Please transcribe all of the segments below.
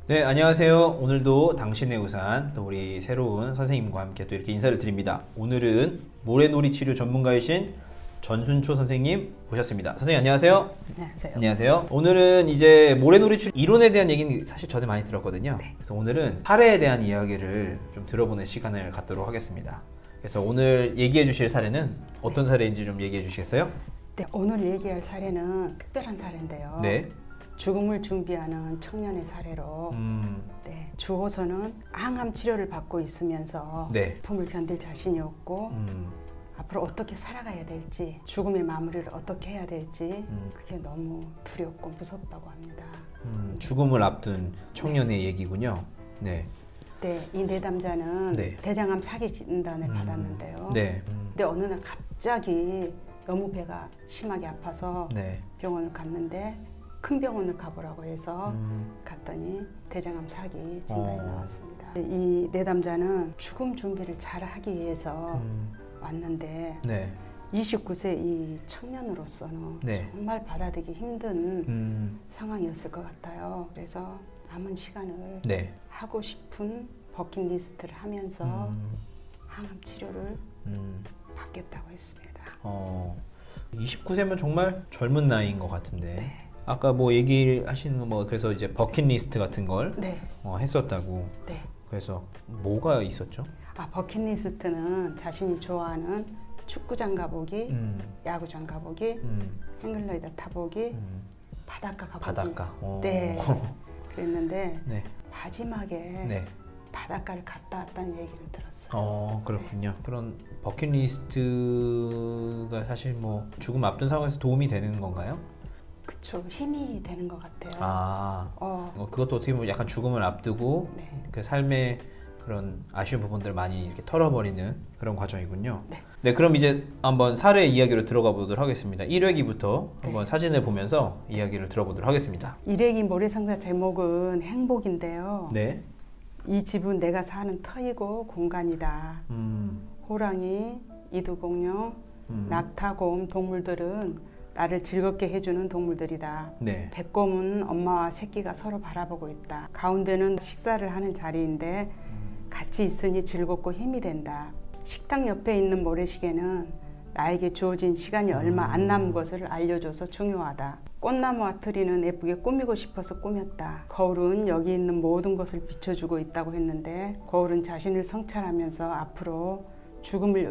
네, 안녕하세요. 오늘도 당신의 우산, 또 우리 새로운 선생님과 함께 또 이렇게 인사를 드립니다. 오늘은 모래놀이 치료 전문가이신 전순초 선생님 모셨습니다. 선생님 안녕하세요. 안녕하세요. 안녕하세요. 오늘은 이제 모래놀이 치료 이론에 대한 얘기는 사실 전에 많이 들었거든요. 네. 그래서 오늘은 사례에 대한 이야기를 좀 들어보는 시간을 갖도록 하겠습니다. 그래서 오늘 얘기해 주실 사례는 어떤 사례인지 좀 얘기해 주시겠어요? 네, 오늘 얘기할 사례는 특별한 사례인데요. 네. 죽음을 준비하는 청년의 사례로 네, 주호선은 항암 치료를 받고 있으면서 네. 아픔을 견딜 자신이 없고 앞으로 어떻게 살아가야 될지, 죽음의 마무리를 어떻게 해야 될지 그게 너무 두렵고 무섭다고 합니다. 죽음을 앞둔 청년의 얘기군요. 네. 네, 이 내담자는 네. 대장암 사기 진단을 받았는데요. 네. 근데 어느 날 갑자기 너무 배가 심하게 아파서 네. 병원을 갔는데 큰 병원을 가보라고 해서 갔더니 대장암 사기 진단이 나왔습니다. 이 내담자는 죽음 준비를 잘 하기 위해서 왔는데 네. 29세 이 청년으로서는 네. 정말 받아들이기 힘든 상황이었을 것 같아요. 그래서 남은 시간을 네. 하고 싶은 버킷리스트를 하면서 항암 치료를 받겠다고 했습니다. 29세면 정말 젊은 나이인 것 같은데. 네. 아까 뭐 얘기하시는 뭐 그래서 이제 버킷리스트 같은 걸 네. 했었다고. 네. 그래서 뭐가 있었죠? 버킷리스트는 자신이 좋아하는 축구장 가보기, 야구장 가보기, 행글라이더 타보기, 바닷가 가보기. 바닷가. 네. 그랬는데 네. 마지막에 네. 바닷가를 갔다 왔다는 얘기를 들었어요. 그렇군요. 그런 버킷리스트가 사실 뭐 죽음 앞둔 상황에서 도움이 되는 건가요? 그쵸. 힘이 되는 것 같아요. 그것도 어떻게 보면 약간 죽음을 앞두고 네. 그 삶의 그런 아쉬운 부분들을 많이 이렇게 털어버리는 그런 과정이군요. 네. 네, 그럼 이제 한번 사례 이야기로 들어가 보도록 하겠습니다. 1회기부터 한번 사진을 보면서 이야기를 들어보도록 하겠습니다. 1회기 모래상자 제목은 행복인데요. 네. 이 집은 내가 사는 터이고 공간이다. 호랑이, 이두공룡, 낙타곰 동물들은 나를 즐겁게 해주는 동물들이다. 네. 백곰은 엄마와 새끼가 서로 바라보고 있다. 가운데는 식사를 하는 자리인데 같이 있으니 즐겁고 힘이 된다. 식탁 옆에 있는 모래시계는 나에게 주어진 시간이 얼마 안 남은 것을 알려줘서 중요하다. 꽃나무와 트리는 예쁘게 꾸미고 싶어서 꾸몄다. 거울은 여기 있는 모든 것을 비춰주고 있다고 했는데 거울은 자신을 성찰하면서 앞으로 죽음을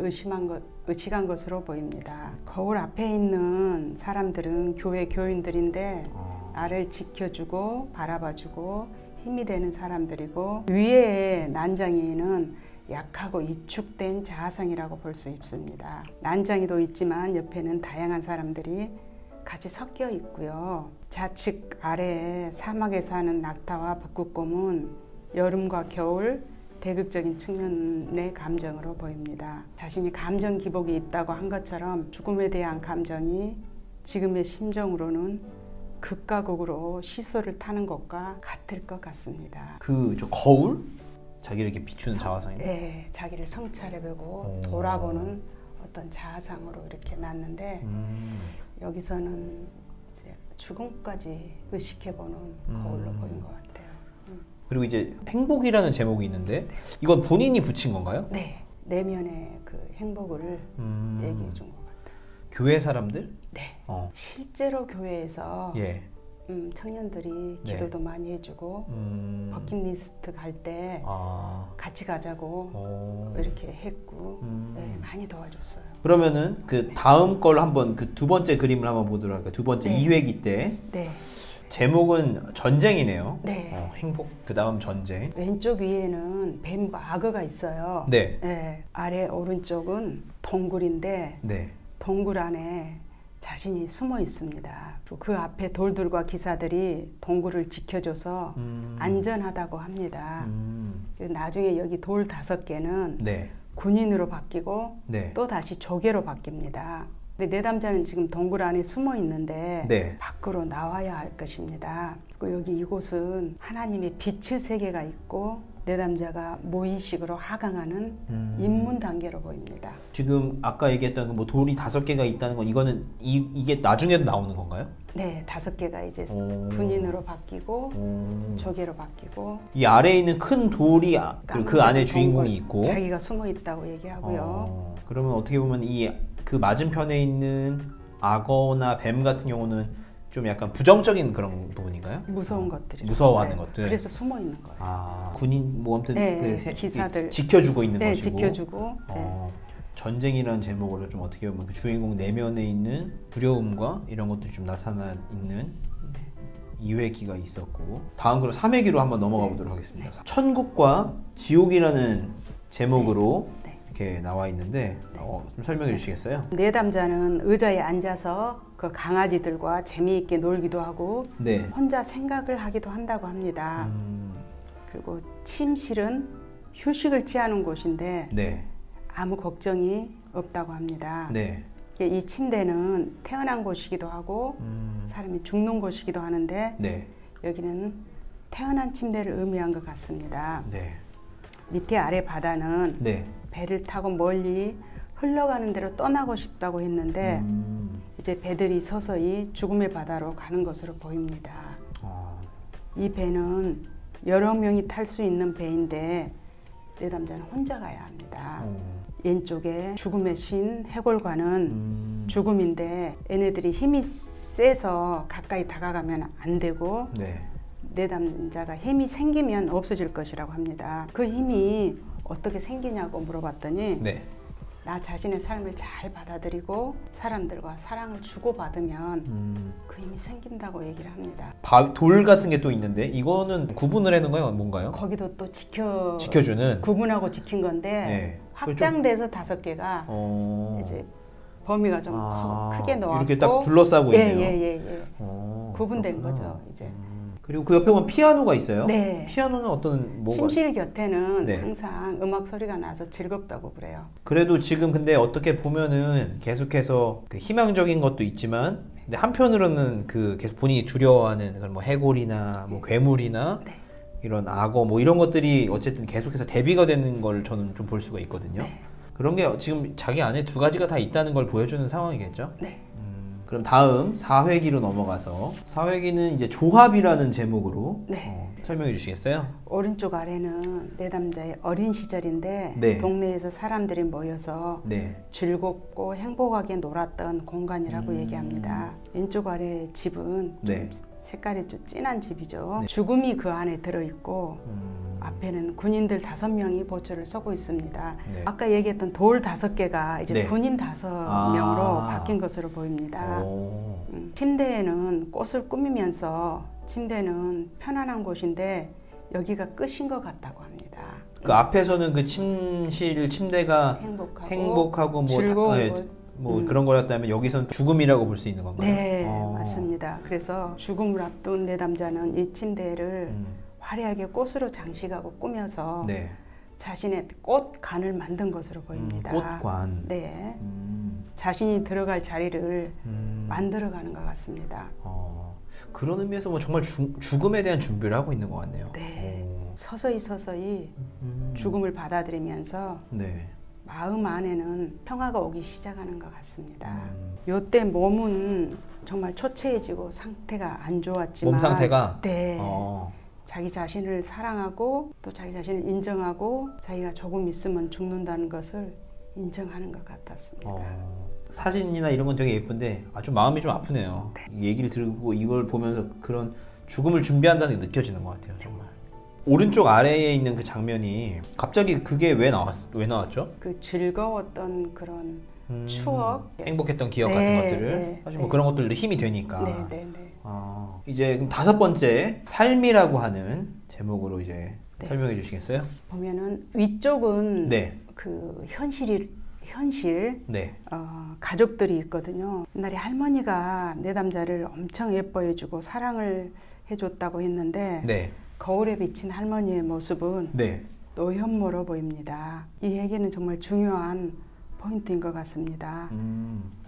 의식한 것으로 보입니다. 거울 앞에 있는 사람들은 교회 교인들인데 나를 지켜주고 바라봐주고 힘이 되는 사람들이고 위에 난장이는 약하고 위축된 자아상이라고 볼 수 있습니다. 난장이도 있지만 옆에는 다양한 사람들이 같이 섞여 있고요. 좌측 아래에 사막에 사는 낙타와 북극곰은 여름과 겨울 대극적인 측면의 감정으로 보입니다. 자신이 감정 기복이 있다고 한 것처럼 죽음에 대한 감정이 지금의 심정으로는 극과 극으로 시소를 타는 것과 같을 것 같습니다. 저 거울? 자기를 이렇게 비추는 자화상이요? 네, 자기를 성찰해보고 돌아보는 어떤 자아상으로 이렇게 놨는데 여기서는 이제 죽음까지 의식해보는 거울로 보인 것 같아요. 그리고 이제 행복이라는 제목이 있는데 이건 본인이 붙인 건가요? 네, 내면의 그 행복을 얘기해 준 것 같아요. 교회 사람들? 네, 실제로 교회에서 청년들이 기도도 많이 해주고 버킷리스트 갈 때 같이 가자고 이렇게 했고 많이 도와줬어요. 그러면은 그 다음 걸 한번 그 두 번째 그림을 한번 보도록 할까요? 두 번째 2회기 때 제목은 전쟁이네요. 네. 행복 그 다음 전쟁. 왼쪽 위에는 뱀과 악어가 있어요. 네. 네. 아래 오른쪽은 동굴인데 동굴 안에 자신이 숨어 있습니다. 그 앞에 돌들과 기사들이 동굴을 지켜줘서 안전하다고 합니다. 나중에 여기 돌 5개는 군인으로 바뀌고 또 다시 조개로 바뀝니다. 근데 내담자는 지금 동굴 안에 숨어 있는데 밖으로 나와야 할 것입니다. 그리고 여기 이곳은 하나님의 빛의 세계가 있고 내담자가 무의식으로 하강하는 입문 단계로 보입니다. 지금 아까 얘기했던 뭐 돌이 5개가 있다는 건 이거는 이게 나중에도 나오는 건가요? 네, 5개가 이제 군인으로 바뀌고 조개로 바뀌고. 이 아래에 있는 큰 돌이 그 안에 주인공이 있고 자기가 숨어 있다고 얘기하고요. 그러면 어떻게 보면 이 그 맞은편에 있는 악어나 뱀 같은 경우는 좀 약간 부정적인 그런 부분인가요? 무서운 것들이. 무서워하는 네. 것들. 그래서 숨어 있는 거예요. 아, 군인 뭐 아무튼 네, 기사들 지켜주고 있는 네, 것이고. 지켜주고. 네. 전쟁이라는 제목으로 좀 어떻게 보면 그 주인공 내면에 있는 두려움과 이런 것들이 좀 나타나 있는 2회기가 있었고, 다음 그럼 3회기로 한번 넘어가 보도록 하겠습니다. 네. 천국과 지옥이라는 제목으로 이렇게 나와 있는데 좀 설명해 주시겠어요? 내담자는 의자에 앉아서 그 강아지들과 재미있게 놀기도 하고 네. 혼자 생각을 하기도 한다고 합니다. 그리고 침실은 휴식을 취하는 곳인데 네. 아무 걱정이 없다고 합니다. 네. 이 침대는 태어난 곳이기도 하고 사람이 죽는 곳이기도 하는데 네. 여기는 태어난 침대를 의미한 것 같습니다. 네. 밑에 아래 바다는 네. 배를 타고 멀리 흘러가는 대로 떠나고 싶다고 했는데 이제 배들이 서서히 죽음의 바다로 가는 것으로 보입니다. 이 배는 여러 명이 탈 수 있는 배인데 내담자는 혼자 가야 합니다. 왼쪽에 죽음의 신 해골과는 죽음인데 얘네들이 힘이 세서 가까이 다가가면 안 되고 네. 내담자가 힘이 생기면 없어질 것이라고 합니다. 그 힘이 어떻게 생기냐고 물어봤더니 네. 나 자신의 삶을 잘 받아들이고 사람들과 사랑을 주고받으면 그 힘이 생긴다고 얘기를 합니다. 돌 같은 게 또 있는데 이거는 구분을 해놓은 거예요? 뭔가요? 거기도 또 지켜주는 구분하고 지킨 건데 네. 확장돼서 5개가 이제 범위가 좀 크게 넣었고 이렇게 딱 둘러싸고 있네요. 예. 구분된 그렇구나. 거죠. 이제. 그리고 그 옆에 보면 피아노가 있어요. 네. 피아노는 어떤 뭐가? 침실 곁에는 네. 항상 음악 소리가 나서 즐겁다고 그래요. 그래도 지금 근데 어떻게 보면은 계속해서 그 희망적인 것도 있지만, 근데 한편으로는 그 계속 본인이 두려워하는 그런 뭐 해골이나 뭐 괴물이나 네. 이런 악어 뭐 이런 것들이 어쨌든 계속해서 대비가 되는 걸 저는 좀 볼 수가 있거든요. 네. 그런 게 지금 자기 안에 2가지가 다 있다는 걸 보여주는 상황이겠죠. 네. 그럼 다음 4회기로 넘어가서 4회기는 이제 조합이라는 제목으로 설명해 주시겠어요? 오른쪽 아래는 내담자의 어린 시절인데 네. 동네에서 사람들이 모여서 네. 즐겁고 행복하게 놀았던 공간이라고 얘기합니다. 왼쪽 아래 집은 네. 좀 색깔이 좀 진한 집이죠. 네. 죽음이 그 안에 들어있고 앞에는 군인들 5명이 보초를 서고 있습니다. 네. 아까 얘기했던 돌 5개가 이제 네. 군인 5명으로 바뀐 것으로 보입니다. 침대에는 꽃을 꾸미면서 침대는 편안한 곳인데 여기가 끝인 것 같다고 합니다. 그 앞에서는 그 침대가 행복하고 뭐 즐거운 곳. 뭐 그런 거였다면 여기선 죽음이라고 볼 수 있는 건가요? 네, 맞습니다. 그래서 죽음을 앞둔 내담자는 이 침대를 화려하게 꽃으로 장식하고 꾸며서 네. 자신의 꽃관을 만든 것으로 보입니다. 꽃관. 네. 자신이 들어갈 자리를 만들어가는 것 같습니다. 그런 의미에서 뭐 정말 죽음에 대한 준비를 하고 있는 것 같네요. 네. 서서히 죽음을 받아들이면서 네. 마음 안에는 평화가 오기 시작하는 것 같습니다. 요때 몸은 정말 초췌해지고 상태가 안 좋았지만 몸 상태가? 네. 자기 자신을 사랑하고 또 자기 자신을 인정하고 자기가 조금 있으면 죽는다는 것을 인정하는 것 같았습니다. 사진이나 이런 건 되게 예쁜데 좀 마음이 좀 아프네요. 네. 얘기를 들고 이걸 보면서 그런 죽음을 준비한다는 게 느껴지는 것 같아요. 정말. 오른쪽 아래에 있는 그 장면이 갑자기 그게 왜 나왔죠? 그 즐거웠던 그런 추억, 행복했던 기억 네, 같은 것들을 네, 사실 뭐 그런 것들도 힘이 되니까. 네. 이제 그럼 5번째 삶이라고 하는 제목으로 이제 설명해 주시겠어요? 보면은 위쪽은 네. 그 현실 네. 가족들이 있거든요. 옛날에 할머니가 내담자를 엄청 예뻐해주고 사랑을 해줬다고 했는데 네. 거울에 비친 할머니의 모습은 네. 노현모로 보입니다. 이 얘기는 정말 중요한 포인트인 것 같습니다.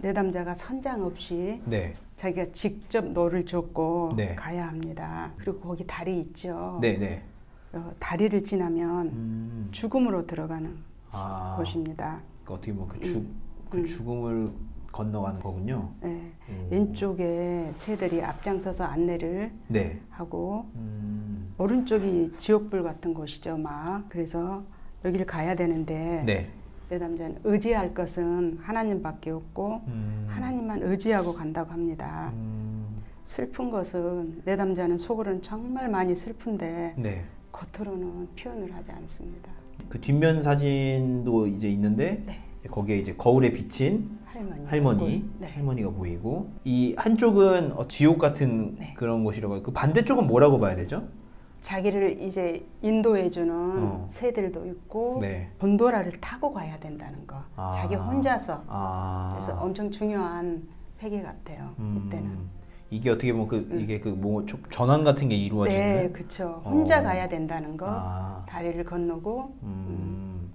내담자가 선장 없이 네. 자기가 직접 노를 젓고 네. 가야 합니다. 그리고 거기 달이 있죠. 네. 다리를 지나면 죽음으로 들어가는 곳입니다. 그러니까 어떻게 보면 그 죽음을 건너가는 거군요. 네. 왼쪽에 새들이 앞장서서 안내를 네. 하고 오른쪽이 지옥불 같은 곳이죠. 막 그래서 여기를 가야 되는데 네. 내담자는 의지할 것은 하나님밖에 없고 하나님만 의지하고 간다고 합니다. 슬픈 것은 내담자는 속으로는 정말 많이 슬픈데 네. 겉으로는 표현을 하지 않습니다. 그 뒷면 사진도 이제 있는데 네. 거기에 이제 거울에 비친 할머니, 네. 할머니가 보이고 이 한쪽은 지옥 같은 네. 그런 곳이라고 해요. 그 반대쪽은 뭐라고 봐야 되죠? 자기를 이제 인도해주는 새들도 있고 네. 곤도라를 타고 가야 된다는 거. 자기 혼자서. 그래서 엄청 중요한 회개 같아요. 이때는. 이게 어떻게 보면 이게 뭐 전환 같은 게 이루어지는. 네, 그렇죠. 혼자 가야 된다는 거. 다리를 건너고.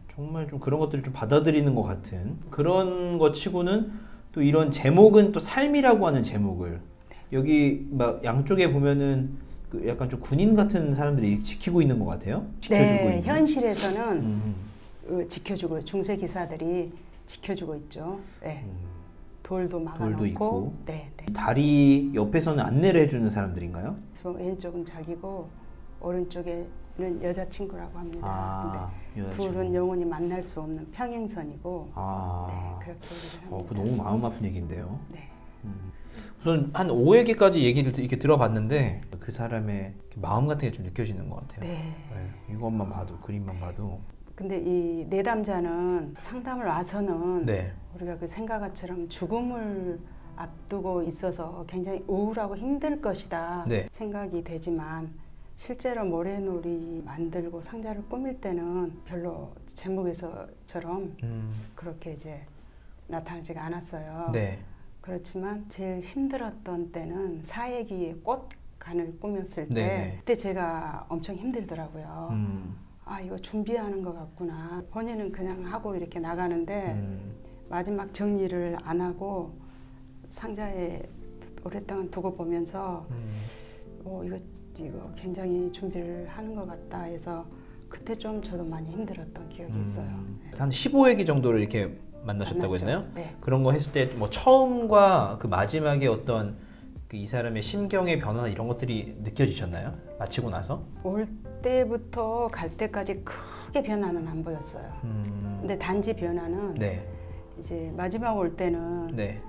정말 좀 그런 것들을 좀 받아들이는 것 같은 그런 것 치고는 또 이런 제목은 또 삶이라고 하는 제목을 여기 막 양쪽에 보면은 그 약간 좀 군인 같은 사람들이 지키고 있는 것 같아요. 지켜주고 네, 있는. 현실에서는 지켜주고 중세 기사들이 지켜주고 있죠. 네. 돌도 막아놓고. 돌도 있고. 네, 네. 다리 옆에서는 안내를 해주는 사람들인가요? 왼쪽은 자기고 오른쪽에는 여자친구라고 합니다. 근데 여자친구. 둘은 영원히 만날 수 없는 평행선이고. 네, 그렇게 얘기를 합니다. 그 너무 마음 아픈 얘기인데요. 네. 우선 한 5회기까지 얘기를 이렇게 들어봤는데 그 사람의 마음 같은 게 좀 느껴지는 것 같아요. 네. 네, 이것만 봐도 그림만 봐도. 근데 이 내담자는 상담을 와서는 네. 우리가 그 생각처럼 죽음을 앞두고 있어서 굉장히 우울하고 힘들 것이다 네. 생각이 되지만 실제로 모래놀이 만들고 상자를 꾸밀 때는 별로 제목에서처럼 그렇게 이제 나타나지가 않았어요. 네. 그렇지만 제일 힘들었던 때는 사예기의 꽃간을 꾸몄을 때 네네. 그때 제가 엄청 힘들더라고요. 이거 준비하는 것 같구나. 본인은 그냥 하고 이렇게 나가는데 마지막 정리를 안 하고 상자에 오랫동안 두고 보면서 이거 굉장히 준비를 하는 것 같다 해서 그때 좀 저도 많이 힘들었던 기억이 있어요. 한 15회기 정도를 이렇게 만나셨다고 만났죠. 했나요? 네. 그런 거 했을 때 뭐 처음과 그 마지막에 어떤 이 사람의 심경의 변화 이런 것들이 느껴지셨나요? 마치고 나서? 올 때부터 갈 때까지 크게 변화는 안 보였어요. 근데 단지 변화는 네. 이제 마지막 올 때는 네.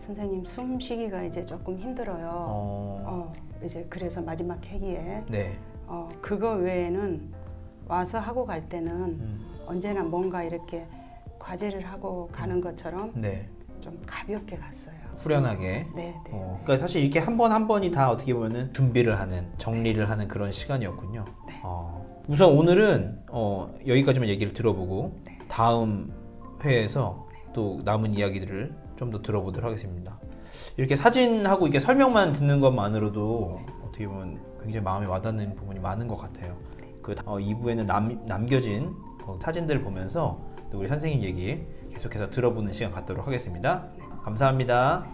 선생님 숨쉬기가 이제 조금 힘들어요. 이제 그래서 마지막 회기에 네. 그거 외에는 와서 하고 갈 때는 언제나 뭔가 이렇게 과제를 하고 가는 것처럼 네. 좀 가볍게 갔어요. 후련하게. 네, 네. 그러니까 사실 이렇게 한 번 한 번이 다 어떻게 보면은 준비를 하는, 정리를 하는 그런 시간이었군요. 네. 우선 오늘은 여기까지만 얘기를 들어보고 네. 다음 회에서 또 남은 이야기들을 좀 더 들어보도록 하겠습니다. 이렇게 사진하고 이렇게 설명만 듣는 것만으로도 어떻게 보면 굉장히 마음에 와닿는 부분이 많은 것 같아요. 그 2부에는 남겨진 사진들을 보면서 또 우리 선생님 얘기 계속해서 들어보는 시간 갖도록 하겠습니다. 감사합니다.